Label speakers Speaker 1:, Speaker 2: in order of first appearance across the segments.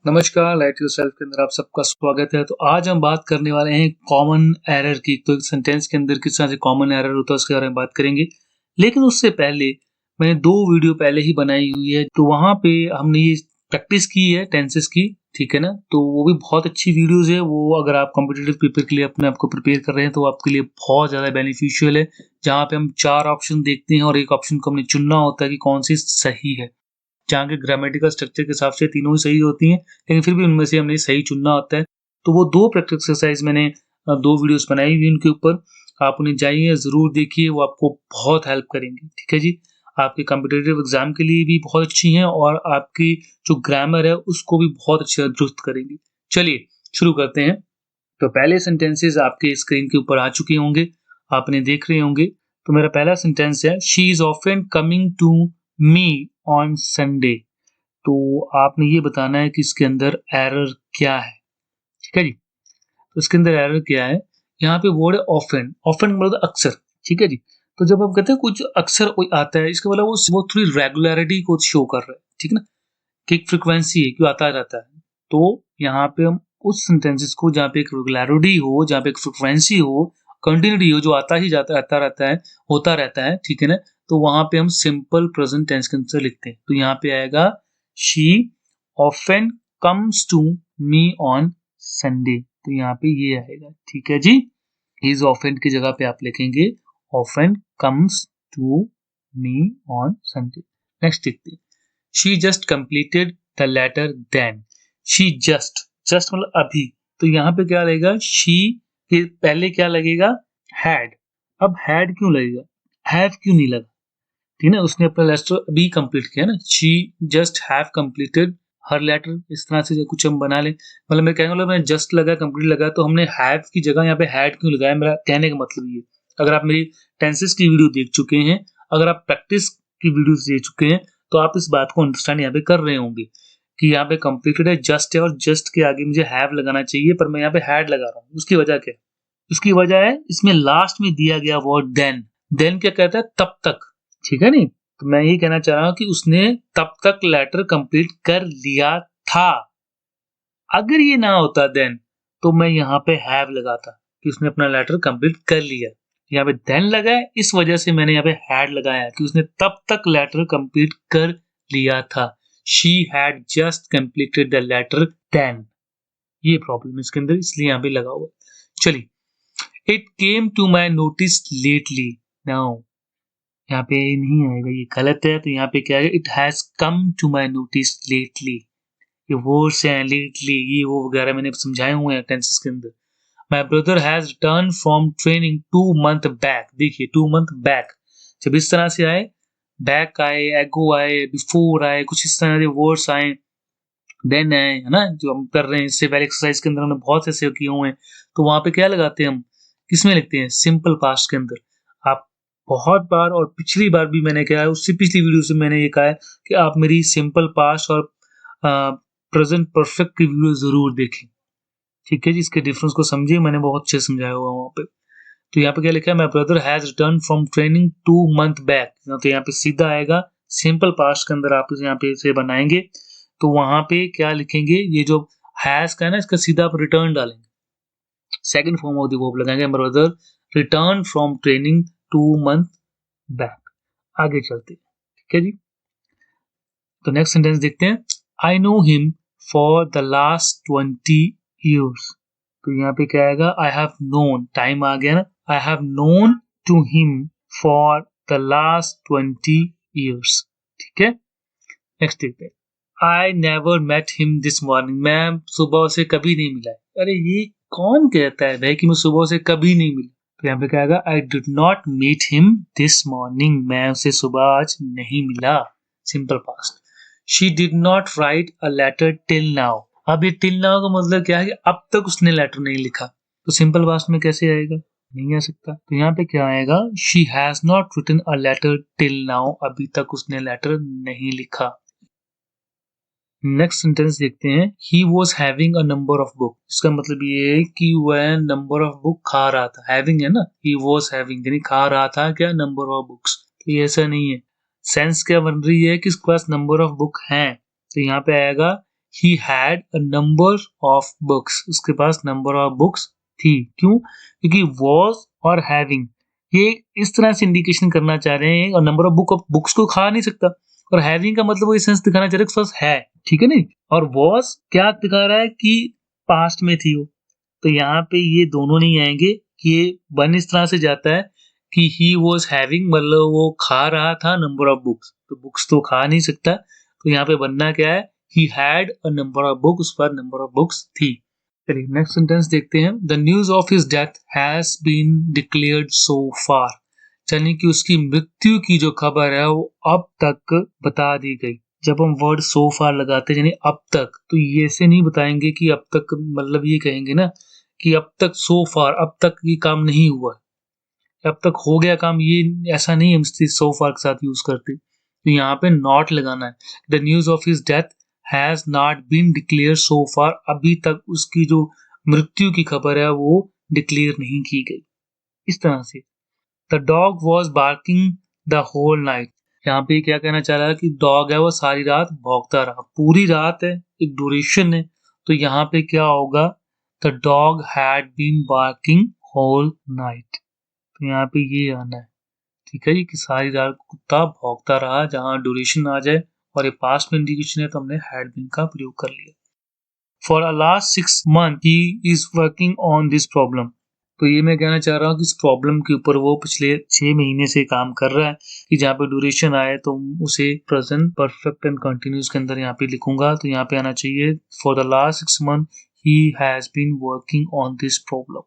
Speaker 1: नमस्कार, light yourself के अंदर आप सबका स्वागत है। तो आज हम बात करने वाले हैं कॉमन एरर की। तो एक सेंटेंस के अंदर किस तरह से कॉमन एरर होता है उसके बारे में बात करेंगे। लेकिन उससे पहले मैंने 2 वीडियो पहले ही बनाई हुई है, तो वहाँ पे हमने ये प्रैक्टिस की है टेंसेस की, ठीक है ना। तो वो भी बहुत अच्छी वीडियोस है। वो अगर आप कॉम्पिटिटिव पेपर के लिए अपने आप को प्रिपेयर कर रहे हैं तो आपके लिए बहुत ज़्यादा बेनिफिशियल है। जहाँ पे हम 4 ऑप्शन देखते हैं और एक ऑप्शन को हमने चुनना होता है कि कौन सी सही है। जहाँ के ग्रामेटिकल स्ट्रक्चर के हिसाब से तीनों ही सही होती हैं, लेकिन फिर भी उनमें से हमने सही चुनना होता है। तो वो 2 प्रैक्टिस एक्सरसाइज मैंने 2 वीडियोस बनाई हुई उनके ऊपर। आप उन्हें जाइए, ज़रूर देखिए, वो आपको बहुत हेल्प करेंगी, ठीक है जी। आपके कॉम्पिटिटिव एग्जाम के लिए भी बहुत अच्छी हैं और आपकी जो ग्रामर है उसको भी बहुत अच्छे से दुरुस्त करेंगी। चलिए शुरू करते हैं। तो पहले सेंटेंसेस आपके स्क्रीन के ऊपर आ चुके होंगे, आपने देख रहे होंगे। तो मेरा पहला सेंटेंस है, she is often coming to me on Sunday. तो आपने ये बताना है कि इसके अंदर एरर क्या है, ठीक है जी। तो इसके अंदर एरर क्या है, यहाँ पे वर्ड है ऑफन। ऑफन मतलब अक्सर, ठीक है जी। तो जब आप कहते हैं कुछ अक्सर कोई आता है, इसका मतलब वो थोड़ी रेगुलरिटी को शो कर रहा है, ठीक है ना, कि एक फ्रिक्वेंसी है, क्यों आता रहता है। तो यहाँ पे हम उस सेंटेंसेस को जहाँ पे एक रेगुलरिटी हो, जहाँ पे एक फ्रिक्वेंसी हो, कंटिन्यूटी हो, जो आता ही जाता आता रहता है, होता रहता है, ठीक है ना। तो वहां पे हम सिंपल प्रेजेंट टेंस के अंदर लिखते हैं। तो यहाँ पे आएगा she often comes to me on Sunday. तो यहाँ पे ये आएगा, ठीक है जी। इज ऑफन की जगह पे आप लिखेंगे often comes to me on Sunday. Next देखते हैं, she just completed the letter then. She just मतलब अभी। तो यहाँ पे क्या लगेगा, शी के पहले क्या लगेगा, हैड। अब हैड क्यों लगेगा, हैव क्यों नहीं लगा, ठीक है ना। उसने अपना लेटर अभी कंप्लीट किया ना, she just have completed her letter. इस तरह से कुछ हम बना लें, मतलब मैं कहने वाला, मैं जस्ट लगा कंप्लीट लगा, तो हमने हैव की जगह यहाँ पे हैड क्यों लगाया। मेरा कहने का मतलब ये, अगर आप मेरी टेंसेस की वीडियो देख चुके हैं, अगर आप प्रैक्टिस की वीडियो देख चुके हैं, तो आप इस बात को अंडरस्टैंड यहाँ पे कर रहे होंगे कि यहाँ पे कंप्लीटेड है, जस्ट है, और जस्ट के आगे मुझे हैव लगाना चाहिए, पर मैं यहाँ पे हैड लगा रहा हूँ। उसकी वजह क्या है, उसकी वजह है इसमें लास्ट में दिया गया वर्ड देन। देन क्या कहता है, तब तक, ठीक है नहीं। तो मैं ये कहना चाह रहा हूं कि उसने तब तक लेटर कंप्लीट कर लिया था। अगर ये ना होता देन, तो मैं यहाँ पे हैव लगाता कि उसने अपना लेटर कंप्लीट कर लिया। यहाँ पे देन लगा है, इस वजह से मैंने यहाँ पे हैड लगाया कि उसने तब तक लेटर कंप्लीट कर लिया था। She had just completed the letter then. ये प्रॉब्लम इसके अंदर, इसलिए यहाँ पे लगा हुआ। चलिए, it came to my notice lately. Now यहाँ पे नहीं आएगा, ये गलत है। तो यहाँ पे क्या है, it has come to my notice lately. ये वर्ड्स हैं लेटली, ये वो वगैरह मैंने समझाए हुए हैं टेंसेस के अंदर। My brother has return from training 2 month back. देखिए 2 मंथ बैक, जब इस तरह से आए, बैक आए, एगो आए, बिफोर आए, कुछ इस तरह के वर्ड्स आए, देन आए, है ना, जो हम कर रहे हैं इससे पहले एक्सरसाइज के अंदर हमने बहुत ऐसे किए हुए हैं। तो वहां पे क्या लगाते हैं हम, किसमें लिखते हैं, सिंपल पास्ट के अंदर। आप बहुत बार, और पिछली बार भी मैंने कहा है, उससे पिछली वीडियो से मैंने ये कहा है कि आप मेरी सिंपल पास्ट और प्रेजेंट परफेक्ट की वीडियो जरूर देखें, ठीक है जी। इसके डिफरेंस को समझिए, मैंने बहुत अच्छे समझाया हुआ वहां पे। तो यहाँ पे क्या लिखा है, my brother has return from training 2 month back. तो यहाँ पे सीधा आएगा, सिंपल पास्ट के अंदर आप यहाँ पे से बनाएंगे। तो वहां पे क्या लिखेंगे, ये जो हैज का है ना, इसका सीधा आप रिटर्न डालेंगे, second form of the verb लगाएंगे, my brother return from training 2 month back. आगे चलते हैं, ठीक है जी। तो नेक्स्ट सेंटेंस देखते हैं, I know him for the last 20 years। तो यहाँ पे क्या आएगा, आई हैव नोन, टाइम आ गया ना, I have known to him for the last 20 years, ठीक है। नेक्स्ट देखते हैं, I never met him this morning. मैं सुबह से कभी नहीं मिला। अरे ये कौन कहता है भाई कि मैं सुबह से कभी नहीं मिला। तो यहाँ पे क्या आएगा, I did not meet him this morning. मैं उसे सुबह आज नहीं मिला, simple past. She did not write a letter till now. अब ये टिल नाउ का मतलब क्या है कि अब तक उसने लेटर नहीं लिखा। तो सिंपल पास्ट में कैसे आएगा, नहीं आ सकता। तो यहाँ पे क्या आएगा, she has not written a letter till now. अभी तक उसने लेटर नहीं लिखा। नेक्स्ट सेंटेंस देखते हैं, he was having a number of book. इसका मतलब ये है कि वह नंबर ऑफ बुक खा रहा था। हैविंग है ना, ही वॉज हैविंग यानी खा रहा था क्या, नंबर ऑफ बुक्स। तो ये ऐसा नहीं है, सेंस क्या बन रही है कि इसके पास नंबर ऑफ बुक हैं। तो यहाँ पे आएगा, he had a number of books, उसके पास number of books थी। क्यों? क्योंकि was और having ये इस तरह से इंडिकेशन करना चाह रहे हैं, और नंबर ऑफ बुक्स को खा नहीं सकता, और हैविंग का मतलब वो सेंस दिखाना चाह रहे हैं कि है, ठीक है नहीं। और was क्या दिखा रहा है कि पास्ट में थी वो, तो यहाँ पे ये दोनों नहीं आएंगे कि ये बन इस तरह से जाता है कि he was having मतलब वो खा रहा था नंबर ऑफ बुक्स, तो बुक्स तो खा नहीं सकता, तो यहाँ पे बनना क्या है, he had a number of books, उस पर नंबर ऑफ बुक्स थी। चलिए नेक्स्ट सेंटेंस देखते हैं। The news of his death has been declared so far, यानी कि उसकी मृत्यु की जो खबर है वो अब तक बता दी गई। जब हम वर्ड सो फार लगाते हैं यानी अब तक, तो ये से नहीं बताएंगे कि अब तक, मतलब ये कहेंगे ना कि अब तक सो फार, अब तक ये काम नहीं हुआ, अब तक हो गया काम, ये ऐसा नहीं हम सो फार के साथ यूज करते, तो यहाँ पे नॉट लगाना है। The news of his death has not been declare so far, अभी तक उसकी जो मृत्यु की खबर है वो डिक्लेयर नहीं की गई। इस तरह से the dog was barking the whole night, यहाँ पे क्या कहना चाह रहा है कि डॉग है वो सारी रात भौंकता रहा, पूरी रात है, एक ड्यूरेशन है, तो यहाँ पे क्या होगा, the dog had been barking whole night, तो यहाँ पे ये आना है, ठीक है जी, कि सारी रात कुत्ता भौंकता रहा, जहां ड्यूरेशन आ जाए और ये पास्ट में इंडिकेशन है तो हमने हैड बीन का प्रयोग कर लिया। For a last 6 months he is working on this problem, तो ये मैं कहना चाह रहा हूँ कि इस प्रॉब्लम के ऊपर वो पिछले 6 महीने से काम कर रहा है, कि जहाँ पे ड्यूरेशन आए तो उसे प्रेजेंट परफेक्ट एंड कंटिन्यूस के अंदर यहाँ पे लिखूंगा, तो यहाँ पे आना चाहिए for the last 6 months he has been working on this problem.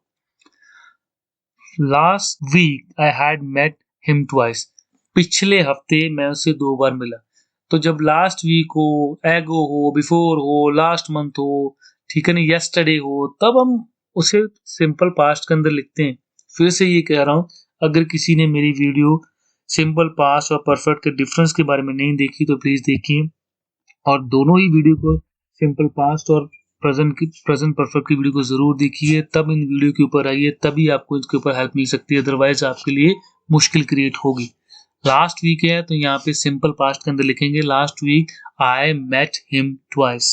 Speaker 1: Last week I had met him twice, पिछले हफ्ते मैं उससे 2 बार मिला, तो जब लास्ट वीक हो, एगो हो, बिफोर हो, लास्ट मंथ हो, ठीक है ना, यस्टरडे हो, तब हम उसे सिंपल पास्ट के अंदर लिखते हैं। फिर से ये कह रहा हूं, अगर किसी ने मेरी वीडियो सिंपल पास्ट और परफेक्ट के डिफरेंस के बारे में नहीं देखी तो प्लीज देखिए, और दोनों ही वीडियो को सिंपल पास्ट और प्रेजेंट परफेक्ट की वीडियो को जरूर देखिए, तब इन वीडियो के ऊपर आइए, तभी आपको इसके ऊपर हेल्प मिल सकती है, अदरवाइज आपके लिए मुश्किल क्रिएट होगी। लास्ट वीक है तो यहाँ पे सिंपल पास्ट के अंदर लिखेंगे last week I met him twice.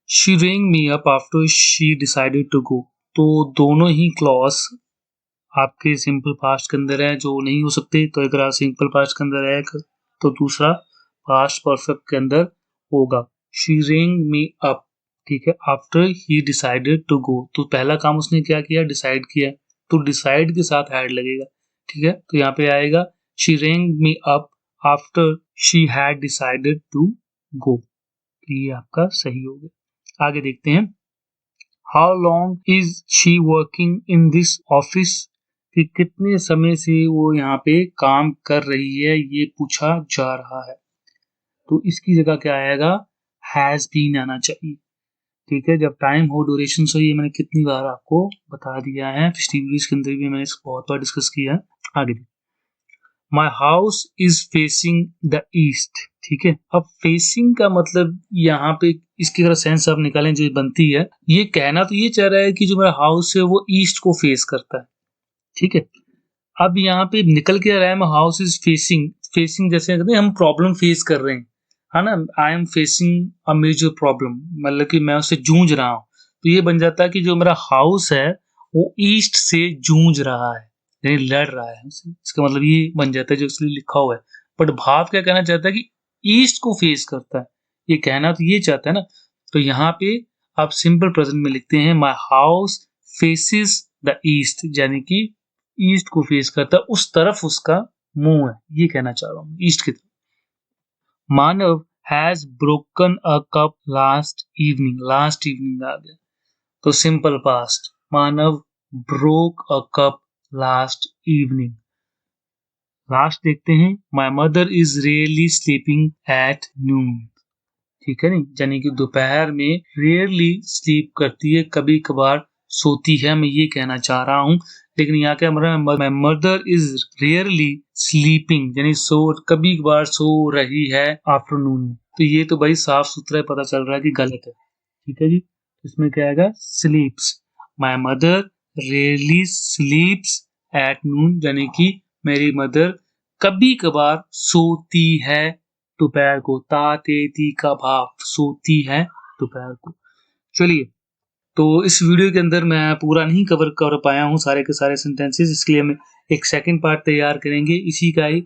Speaker 1: She ring me up after she decided to go, तो दोनों ही क्लॉज आपके सिंपल पास्ट के अंदर है जो नहीं हो सकते, तो अगर आप सिंपल पास्ट के अंदर है तो दूसरा पास्ट परफेक्ट के अंदर होगा। शी रिंग मी अप, ठीक है, after he decided to go, तो पहला काम उसने क्या किया, डिसाइड किया, तो डिसाइड के साथ हैड लगेगा, ठीक है, तो यहाँ पे आएगा she ring me up after she had decided to go, ये आपका सही हो गया। आगे देखते हैं, how long is she working in this office, कि कितने समय से वो यहाँ पे काम कर रही है, ये पूछा जा रहा है, तो इसकी जगह क्या आएगा, हैज बीन आना चाहिए, ठीक है। जब टाइम हो, ड्यूरेशन हो, ये मैंने कितनी बार आपको बता दिया है, पिछली वीडियोस के अंदर भी मैंने इसको बहुत बार डिस्कस किया है। आगे my house is facing the east, ठीक है। अब फेसिंग का मतलब यहाँ पे इसकी अगर सेंस आप निकालें जो बनती है, ये कहना तो ये चाह रहा है कि जो मेरा हाउस है वो ईस्ट को फेस करता है, ठीक है। अब यहाँ पे निकल के रहा है मैं हाउस इज फेसिंग जैसे कहते हैं हम प्रॉब्लम फेस कर रहे हैं, है ना, I am facing a major problem, मतलब कि मैं उससे जूझ रहा हूँ, तो ये बन जाता है कि जो मेरा हाउस है वो ईस्ट से जूझ रहा है, यानी लड़ रहा है, इसका मतलब ये बन जाता है जो इसलिए लिखा हुआ है। बट भाव क्या कहना चाहता है कि ईस्ट को फेस करता है, ये कहना तो ये चाहता है ना, तो यहाँ पे आप सिंपल प्रेजेंट में लिखते हैं my house faces the east, यानी कि ईस्ट को फेस करता है, उस तरफ उसका मुंह है, ये कहना चाह रहा हूँ, ईस्ट की तरफ। Manav has broken a cup last evening आ गया, तो simple past, Manav broke a cup last evening. Last देखते हैं, my mother is rarely sleeping at noon, ठीक है नहीं, यानी कि दोपहर में रेयरली स्लीप करती है, कभी कभार सोती है, मैं ये कहना चाह रहा हूँ, लेकिन यहाँ क्या माई मदर इज रेयरली स्लीपिंग, यानी कभी कभार सो रही है आफ्टरनून में, तो ये तो भाई साफ सुथरा पता चल रहा है कि गलत है, ठीक है जी। इसमें क्या आएगा, स्लीप्स, my mother rarely स्लीप्स at noon, यानी कि मेरी मदर कभी कभार सोती है दोपहर को, ता ते ती का भाव, सोती है दोपहर को। चलिए, तो इस वीडियो के अंदर मैं पूरा नहीं कवर कर पाया हूँ सारे के सारे सेंटेंसेस, इसके लिए हम एक सेकंड पार्ट तैयार करेंगे इसी का ही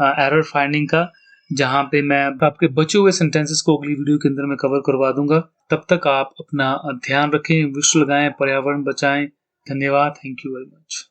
Speaker 1: एरर फाइंडिंग का, जहाँ पे मैं आपके बचे हुए सेंटेंसेस को अगली वीडियो के अंदर मैं कवर करवा दूंगा। तब तक आप अपना ध्यान रखें, विश्व लगाएं, पर्यावरण बचाएं। धन्यवाद, थैंक यू वेरी मच।